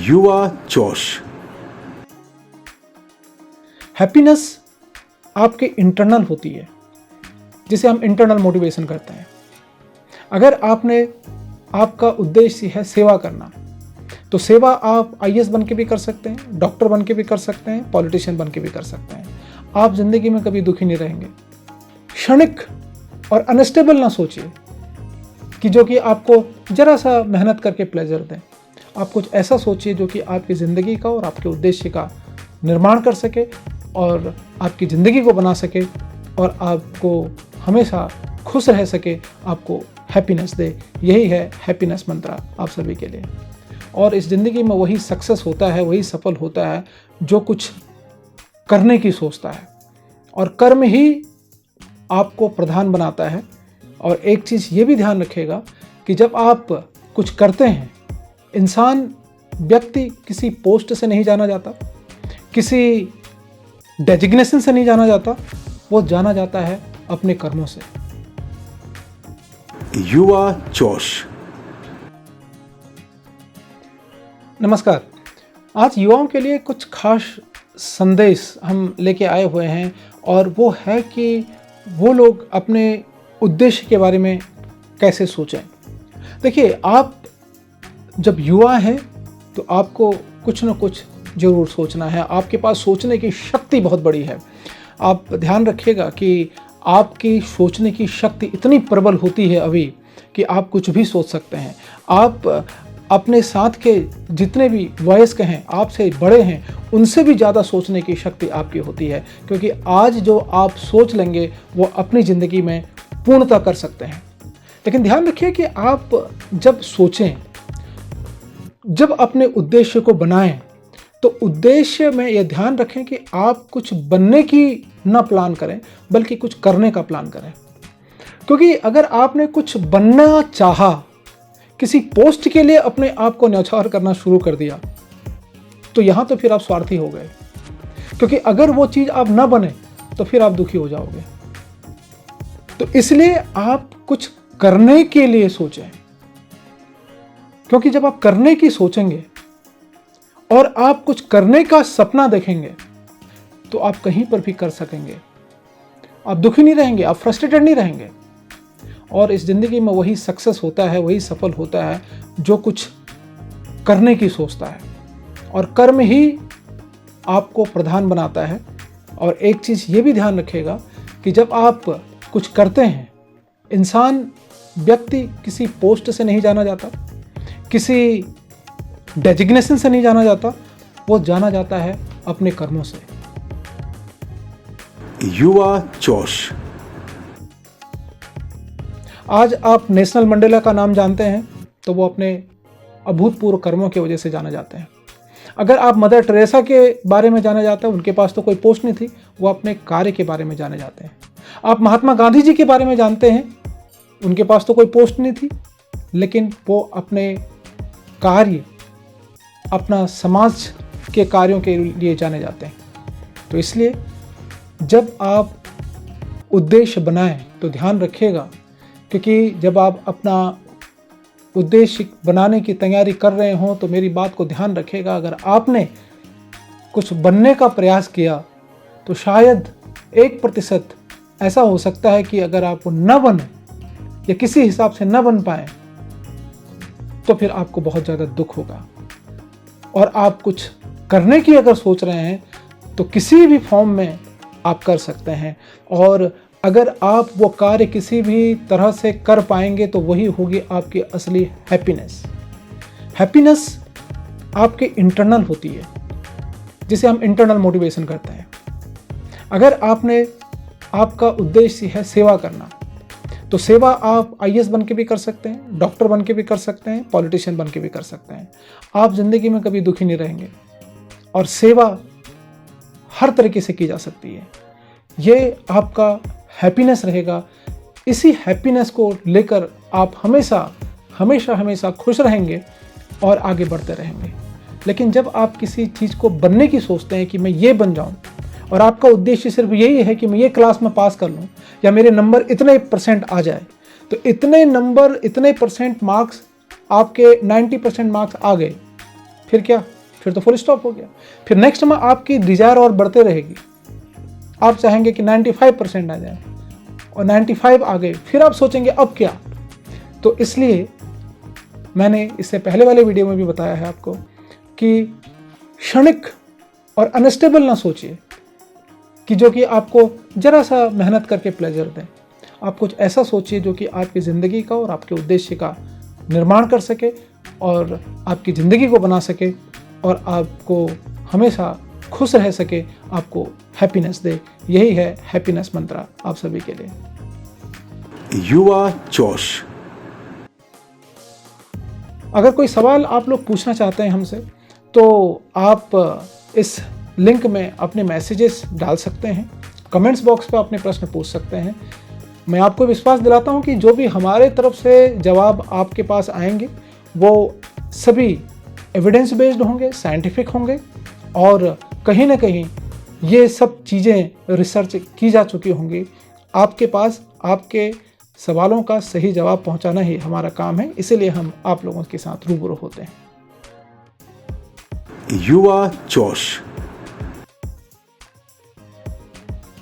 युवा जोश। हैप्पीनेस आपके इंटरनल होती है, जिसे हम इंटरनल मोटिवेशन कहते हैं। अगर आपका उद्देश्य है सेवा करना, तो सेवा आप आईएएस बन के भी कर सकते हैं, डॉक्टर बन के भी कर सकते हैं, पॉलिटिशियन बन के भी कर सकते हैं। आप जिंदगी में कभी दुखी नहीं रहेंगे। क्षणिक और अनस्टेबल ना सोचिए कि जो कि आपको जरा सा मेहनत करके प्लेजर दें। आप कुछ ऐसा सोचिए जो कि आपकी ज़िंदगी का और आपके उद्देश्य का निर्माण कर सके और आपकी ज़िंदगी को बना सके और आपको हमेशा खुश रह सके, आपको हैप्पीनेस दे। यही है हैप्पीनेस मंत्र आप सभी के लिए। और इस ज़िंदगी में वही सक्सेस होता है, वही सफल होता है जो कुछ करने की सोचता है, और कर्म ही आपको प्रधान बनाता है। और एक चीज़ ये भी ध्यान रखिएगा कि जब आप कुछ करते हैं, व्यक्ति किसी पोस्ट से नहीं जाना जाता, किसी डेजिग्नेशन से नहीं जाना जाता, वो जाना जाता है अपने कर्मों से। युवा जोश। नमस्कार। आज युवाओं के लिए कुछ खास संदेश हम लेके आए हुए हैं, और वो है कि वो लोग अपने उद्देश्य के बारे में कैसे सोचें। देखिए, आप जब युवा हैं तो आपको कुछ न कुछ ज़रूर सोचना है। आपके पास सोचने की शक्ति बहुत बड़ी है। आप ध्यान रखिएगा कि आपकी सोचने की शक्ति इतनी प्रबल होती है अभी कि आप कुछ भी सोच सकते हैं। आप अपने साथ के जितने भी वयस्क हैं, आपसे बड़े हैं, उनसे भी ज़्यादा सोचने की शक्ति आपकी होती है, क्योंकि आज जो आप सोच लेंगे वो अपनी ज़िंदगी में पूर्णता कर सकते हैं। लेकिन ध्यान रखिए कि आप जब सोचें, जब अपने उद्देश्य को बनाएं, तो उद्देश्य में यह ध्यान रखें कि आप कुछ बनने की ना प्लान करें, बल्कि कुछ करने का प्लान करें। क्योंकि अगर आपने कुछ बनना चाहा, किसी पोस्ट के लिए अपने आप को न्यौछावर करना शुरू कर दिया, तो यहाँ तो फिर आप स्वार्थी हो गए। क्योंकि अगर वो चीज़ आप ना बने तो फिर आप दुखी हो जाओगे। तो इसलिए आप कुछ करने के लिए सोचें, क्योंकि जब आप करने की सोचेंगे और आप कुछ करने का सपना देखेंगे, तो आप कहीं पर भी कर सकेंगे। आप दुखी नहीं रहेंगे, आप फ्रस्ट्रेटेड नहीं रहेंगे। और इस ज़िंदगी में वही सक्सेस होता है, वही सफल होता है जो कुछ करने की सोचता है। और कर्म ही आपको प्रधान बनाता है। और एक चीज़ ये भी ध्यान रखिएगा कि जब आप कुछ करते हैं, व्यक्ति किसी पोस्ट से नहीं जाना जाता, किसी डेजिग्नेशन से नहीं जाना जाता, वो जाना जाता है अपने कर्मों से। युवा जोश। आज आप नेशनल मंडेला का नाम जानते हैं, तो वो अपने अभूतपूर्व कर्मों की वजह से जाने जाते हैं। अगर आप मदर टेरेसा के बारे में जाने जाते हैं, उनके पास तो कोई पोस्ट नहीं थी, वो अपने कार्य के बारे में जाने जाते हैं। आप महात्मा गांधी जी के बारे में जानते हैं, उनके पास तो कोई पोस्ट नहीं थी, लेकिन वो अपने कार्य, अपना समाज के कार्यों के लिए जाने जाते हैं। तो इसलिए जब आप उद्देश्य बनाएं तो ध्यान रखिएगा, क्योंकि जब आप अपना उद्देश्य बनाने की तैयारी कर रहे हों तो मेरी बात को ध्यान रखिएगा। अगर आपने कुछ बनने का प्रयास किया तो शायद 1% ऐसा हो सकता है कि अगर आप न बने या किसी हिसाब से न बन पाए, तो फिर आपको बहुत ज़्यादा दुख होगा। और आप कुछ करने की अगर सोच रहे हैं तो किसी भी फॉर्म में आप कर सकते हैं। और अगर आप वो कार्य किसी भी तरह से कर पाएंगे तो वही होगी आपकी असली हैप्पीनेस। हैप्पीनेस आपके इंटरनल होती है, जिसे हम इंटरनल मोटिवेशन कहते हैं। अगर आपका उद्देश्य है सेवा करना, तो सेवा आप आईएएस बन के भी कर सकते हैं, डॉक्टर बन के भी कर सकते हैं, पॉलिटिशियन बन के भी कर सकते हैं। आप जिंदगी में कभी दुखी नहीं रहेंगे। और सेवा हर तरीके से की जा सकती है। ये आपका हैप्पीनेस रहेगा। इसी हैप्पीनेस को लेकर आप हमेशा हमेशा हमेशा खुश रहेंगे और आगे बढ़ते रहेंगे। लेकिन जब आप किसी चीज़ को बनने की सोचते हैं कि मैं ये बन जाऊं, और आपका उद्देश्य सिर्फ यही है कि मैं ये क्लास में पास कर लूं या मेरे नंबर इतने % आ जाए, तो इतने नंबर, इतने % मार्क्स, आपके 90% मार्क्स आ गए, फिर क्या, फिर तो फुल स्टॉप हो गया। फिर नेक्स्ट में आपकी डिजायर और बढ़ते रहेगी, आप चाहेंगे कि 95% आ जाए और 95 आ गए, फिर आप सोचेंगे अब क्या। तो इसलिए मैंने इससे पहले वाले वीडियो में भी बताया है आपको कि क्षणिक और अनस्टेबल ना सोचिए कि जो कि आपको जरा सा मेहनत करके प्लेजर दें। आप कुछ ऐसा सोचिए जो कि आपकी ज़िंदगी का और आपके उद्देश्य का निर्माण कर सके और आपकी ज़िंदगी को बना सके और आपको हमेशा खुश रह सके, आपको हैप्पीनेस दे। यही है हैप्पीनेस मंत्र आप सभी के लिए। युवा जोश। अगर कोई सवाल आप लोग पूछना चाहते हैं हमसे तो आप इस लिंक में अपने मैसेजेस डाल सकते हैं, कमेंट्स बॉक्स पर अपने प्रश्न पूछ सकते हैं। मैं आपको विश्वास दिलाता हूं कि जो भी हमारे तरफ से जवाब आपके पास आएंगे वो सभी एविडेंस बेस्ड होंगे, साइंटिफिक होंगे और कहीं ना कहीं ये सब चीज़ें रिसर्च की जा चुकी होंगी। आपके पास आपके सवालों का सही जवाब पहुंचाना ही हमारा काम है, इसीलिए हम आप लोगों के साथ रूबरू होते हैं। युवा जोश।